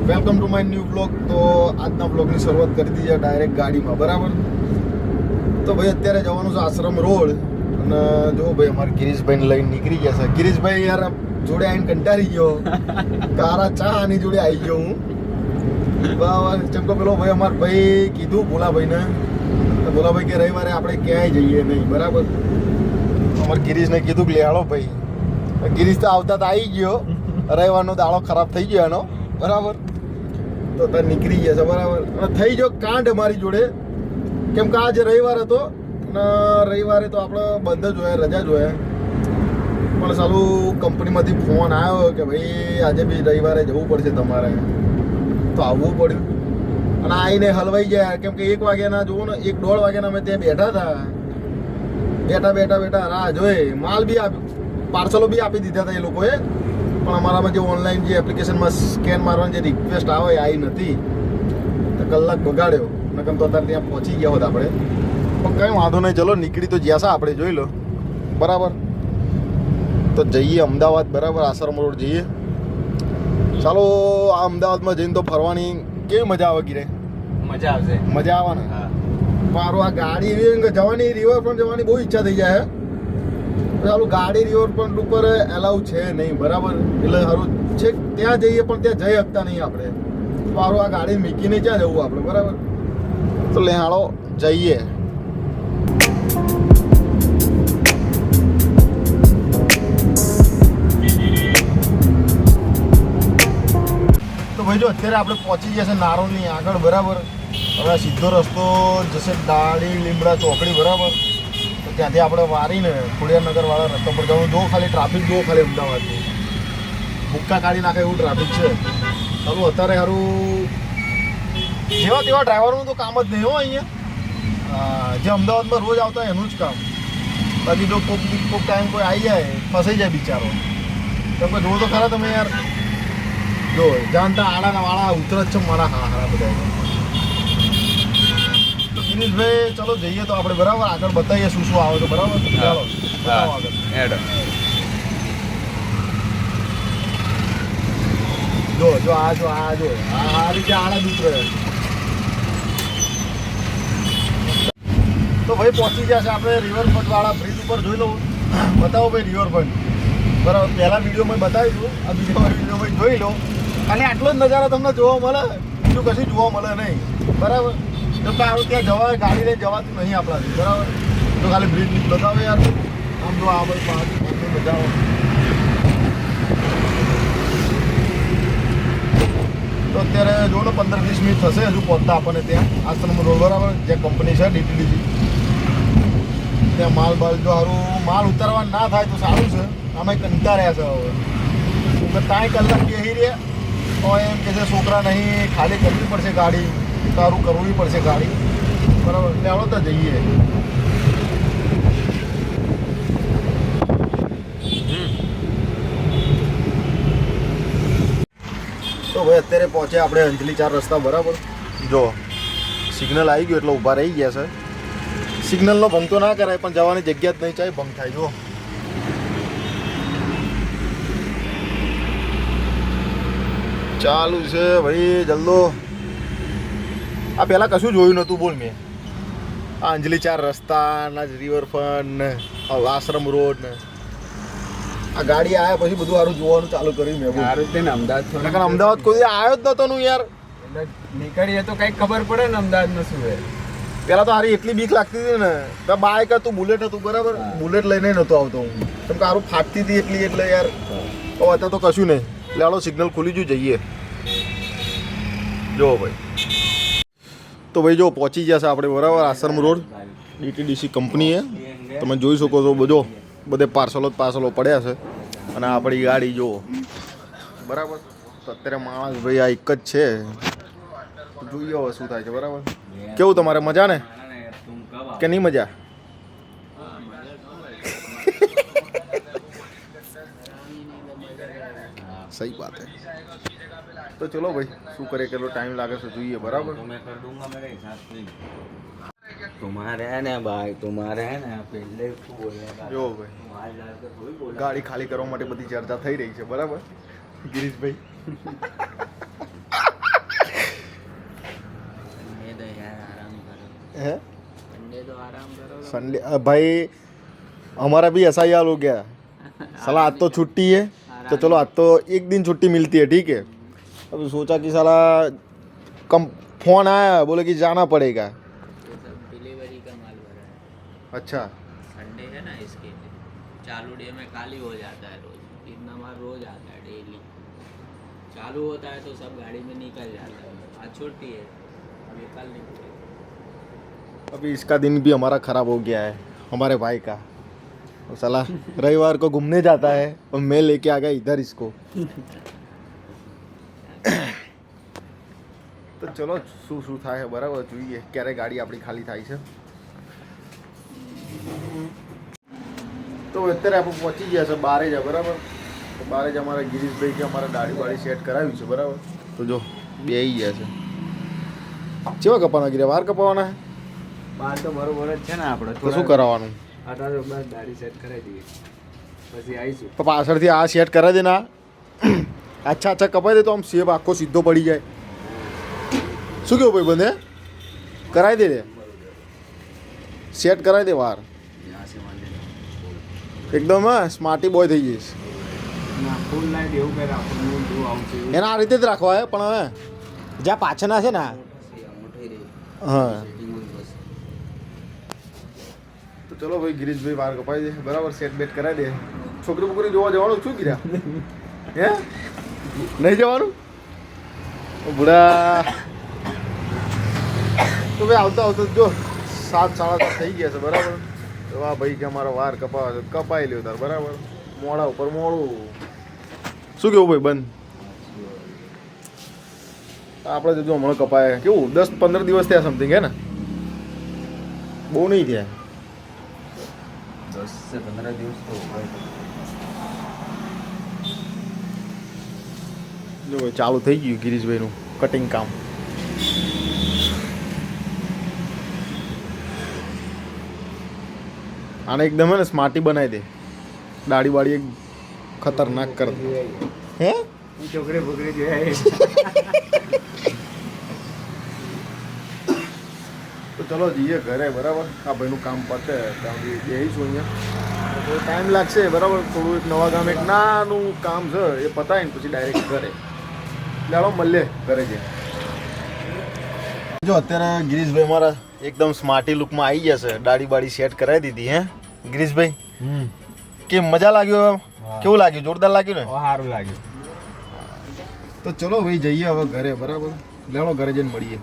Welcome to my new blog. તો આજના બ્લોગની શરૂઆત કરી દીધી ડાયરેક્ટ ગાડીમાં, બરાબર. તો ભાઈ અત્યારે જવાનું છે આશ્રમ રોડ. અને જો ભાઈ અમારે ગિરીશભાઈને લઈને નીકળી ગયા છે. ગિરીશભાઈ યાર જોડે આવીને કંટાળી ગયો, તારા ચા આની જોડે આવી ગયો હું. બરાબર. ચમકો પેલો ભાઈ અમારે ભાઈ કીધું ભોલાભાઈને, તો ભોલાભાઈ કે રવિવારે આપણે ક્યાંય જઈએ નહીં, બરાબર. અમારે ગિરીશને કીધું કે લે હાલો ભાઈ. ગિરીશ તો આવતા તો આવી ગયો, રવિવારનો દાડો ખરાબ થઈ ગયો એનો, બરાબર. તો તાર નીકળી ગયા છે, બરાબર. અને થઈ ગયો કાંડ અમારી જોડે, કેમ કે આજે રવિવાર હતો અને રવિવારે તો આપણે બંધ જ હોય, રજા જ હોય. પણ સાલું કંપનીમાંથી ફોન આવ્યો કે ભાઈ આજે બી રવિવારે જવું પડશે તમારે, તો આવવું પડ્યું. અને આવીને હલવાઈ ગયા, કેમ કે 1 વાગ્યાના જુઓ ને, 1-1.5 વાગ્યાના અમે ત્યાં બેઠા હતા. રાહ જોઈ. માલ બી પાર્સલો બી આપી દીધા હતા એ લોકોએ, પણ અમારામાં જે ઓનલાઈન જે એપ્લિકેશનમાં સ્કેન મારવાની જે રિક્વેસ્ટ આવે એ આવી નથી, તો કલાક બગાડ્યો. નકર તો અત્યારે ત્યાં પહોંચી ગયા હોત આપણે. પણ કંઈ વાંધો નહીં, ચલો નીકળી તો જ્યાં છે આપણે, જોઈ લો, બરાબર. તો જઈએ અમદાવાદ, બરાબર. આશ્રમ રોડ જઈએ. ચાલો આ અમદાવાદમાં જઈને તો ફરવાની કેવી મજા આવે ગીરે? મજા આવશે. મજા આવે ને? મારું આ ગાડી એવી જવાની, રિવરફ્રન્ટ જવાની બહુ ઈચ્છા થઈ જાય. ચાલું ગાડી રિવરફ્રન્ટ ઉપર એલાઉ છે નહીં, બરાબર. એટલે સારું છે ત્યાં જઈએ, પણ ત્યાં જઈ શકતા નહીં આપણે. મારું આ ગાડી મૂકીને ક્યાં જવું આપણે, બરાબર. તો લે હાલો જઈએ. તો ભાઈ જો અત્યારે આપણે પહોંચી ગયા છે નારોલની આગળ, બરાબર. હવે સીધો રસ્તો જશે ડાળી લીમડા ચોકડી, બરાબર. તો ત્યાંથી આપણે વારીને ખોડિયારનગર વાળા રસ્તા પર જવાનું. જો ખાલી ટ્રાફિક જુઓ, ખાલી અમદાવાદની ભૂક્કા કાઢી નાખે એવું ટ્રાફિક છે. ચાલું અત્યારે સારું જેવા તેવા ડ્રાઈવરનું તો કામ જ નહીં હો અહીંયા. જે અમદાવાદમાં રોજ આવતા હોય એનું જ કામ. બાકી જો કોઈક ટાઈમ કોઈ આવી જાય, ફસાઈ જાય બિચારો. કેમ કે જુઓ તો ખરા તમે યાર, જો જાણતા આડાના વાળા ઉતર જ છે મારા હારા બધા. તો ગિરીશભાઈ ચલો જઈએ તો આપણે, બરાબર. આગળ બતાવીએ શું શું આવે તો, બરાબર. ચાલો બતાવો આગળ. જો આ રીતે આડા ઉતરે. તો ભાઈ પહોંચી ગયા છે આપણે રિવરફ્રન્ટ વાળા બ્રિજ ઉપર. જોઈ લો, બતાવો ભાઈ રિવરફ્રન્ટ, બરાબર. પહેલા વિડીયોમાં બતાવી દઉં, આ બીજા વિડીયોમાં જોઈ લો. ખાલી આટલો જ નજારો તમને જોવા મળે, બીજું કશું જોવા મળે નહીં, બરાબર. તો સારું ત્યાં જવાય, ગાડી લઈને જવાતું નહીં આપણાથી, બરાબર. તો ખાલી બ્રિજ બતાવો યાર. આમ જો આ બધું બતાવો. તો અત્યારે જો ને 15-20 મિનિટ થશે હજુ પહોંચતા આપણને ત્યાં આશ્રમ રોડ, બરાબર. જે કંપની છે ડીટીડીસી, ત્યાં માલ જો સારું માલ ઉતારવા ના થાય તો સારું છે. આમાં કંટાળ્યા છે હવે, કે 3 કલાક બેસી રહ્યા તો એમ કે છે છોકરા નહીં, ખાલી કરવી પડશે ગાડી, સારું કરવી પડશે ગાડી, બરાબર. એટલે આવડો તો જઈએ. તો ભાઈ અત્યારે પહોંચ્યા આપણે અંજલી 4 રસ્તા, બરાબર. જો સિગ્નલ આવી ગયું એટલે ઊભા રહી ગયા છે. સિગ્નલનો ભંગ તો ના કરાય, પણ જવાની જગ્યા જ નહીં, ચાહે ભંગ થાય. જો ચાલુ છે ભાઈ જલ્દો. આ પહેલાં કશું જોયું નહોતું, બોલ. મેં આ અંજલી 4 રસ્તાના રિવરફ્રન્ટ, આશ્રમ રોડ ને આ ગાડી આવ્યા પછી બધું સારું જોવાનું ચાલુ કર્યું મેં. અમદાવાદ કોઈ આવ્યો જ નતો નું યાર. નીકળીએ તો કઈક ખબર પડે ને અમદાવાદમાં શું છે. પેલા તો હારી એટલી બીક લાગતી હતી ને, તો બાઇક હતું, બુલેટ હતું, બરાબર. બુલેટ લઈને નહોતો આવતો હું, કેમ કે સારું ફાટતી હતી એટલી, એટલે યાર. અત્યારે તો કશું નહીં. એટલે હાલો સિગ્નલ ખુલી ગયું, જઈએ. જો ભાઈ, તો ભાઈ જો પહોંચી ગયા છે આપણે, બરાબર. આશ્રમ રોડ ડીટીડીસી કંપનીએ તમે જોઈ શકો છો. બધે પાર્સલો પડ્યા છે અને આપણી ગાડી જુઓ, બરાબર. તો અત્યારે માણસ ભાઈ આ એક જ છે, જોઈએ હવે શું થાય છે, બરાબર. કેવું તમારે મજા ને કે નહીં મજા? સહી વાત હે. તો ચલો ભાઈ શું કરે, કેટલો ટાઈમ લાગે છે જોઈએ, બરાબર. तुम्हारे है ना भाई, तुम्हारे है ना पहले જો ભાઈ ગાડી ખાલી કરવા માટે બધી ચર્ચા થઈ રહી છે, બરાબર ગિરીશભાઈ. है संडे तो आराम करो। संडे भाई हमारा भी ऐसा ही हाल हो गया साला। आज तो छुट्टी है तो चलो आज तो एक दिन छुट्टी मिलती है, ठीक है। अब सोचा कि साला कम फोन आया, बोले कि जाना पड़ेगा। ये सब डिलीवरी का माल भरा है। अच्छा संडे है ना, इसके लिए चालू डे में खाली हो जाता है रोज, इतना माल रोज आता है डेली। चालू होता है तो सब गाड़ी में निकल जाता है। आज छुट्टी है, अब ये कल निकलेगा। अभी इसका दिन भी हमारा खराब हो गया है, हमारे भाई का। और साला रविवार को घूमने जाता है और मैं लेके आ गया इधर इसको। તો ચલો શું થાય બરાબર જોઈએ ક્યારે ગાડી આપણી ખાલી થાય છે. તો અત્યારે આપણે પહોંચી ગયા છે બારે જ બરાબર. તો બારે જ અમારા ગિરીશભાઈ કે અમારા દાઢી વાળી સેટ કરાવ્યું છે બરાબર. તો જો બે આવી ગયા છે. કેવા કપાવાના ગીરે વાર કપાવાના છે? બાર તો બરોબર જ છે ને આપણે. તો શું કરાવવાનું? આટા તો બસ દાઢી સેટ કરાવી દઈએ પછી આવીશું. તો પાછળથી આ સેટ કરાવી દે ના. અચ્છા અચ્છા કપાઈ દે તો આમ સેબ આખો સીધો પડી જાય. શું કેવું ભાઈ બંને? કરાવી દે રે, સેટ કરાવી દે વાર એકદમ. હા સ્માર્ટી બોય થઈ જઈશ. ના ફૂલ લાઈટ એવું કઈ રાખવાનું જો આવશે એને આ રીતે જ રાખવા હે. પણ હવે જ્યાં પાછળના છે ને હા. તો ચલો ભાઈ ગિરીશભાઈ વાર કપાઈ દે બરાબર. સેટ બેટ કરાવી દે. છોકરી બોકરી જોવા જવાનું શું કર્યા હે? નહીં જવાનું બુડા? તો ભાઈ આવતા આવતા જો 7:30 થઈ ગયા છે બરાબર. તો આ ભાઈ કે અમારો વાર કપાવા છે, કપાઈ લ્યો તાર બરાબર. મોડા ઉપર મોડું. શું કેવું ભાઈ બંધ? આપણે જો હમણાં કપાય કેવું 10-15 દિવસ થયા સમથિંગ હે ને? બહુ નહીં થયા. 10 से 15 દિવસ તો જો ભાઈ ચાલુ થઈ ગયું ગિરીશભાઈનું કટિંગ કામ. આને એકદમ હે ને સ્માર્ટી બનાવી દે. દાઢી વાળી એક ખતરનાક કર દે. હે છોકરી બોકરી જોયા તો ચલો જઈએ ઘરે બરાબર. આ ભાઈનું કામ પતે ત્યાં સુધી બેસીશું અહીંયા. થોડો ટાઈમ લાગશે બરાબર. થોડું એક નવા ગામ એક નાનું કામ છે એ પતાવીને પછી ડાયરેક્ટ ઘરે. ચાલો મળીએ ઘરે જઈએ. જો અત્યારે ગિરીશભાઈ મારા એકદમ સ્માર્ટી લુકમાં આવી ગયા છે. દાઢી બાડી સેટ કરાવી દીધી. હે ગિરીશભાઈ કેમ મજા લાગ્યો? કેવું લાગ્યું? જોરદાર લાગ્યું ને? સારું લાગ્યું. તો ચલો ભાઈ જઈએ હવે ઘરે બરાબર. લેલો ઘરે જઈને મળીએ.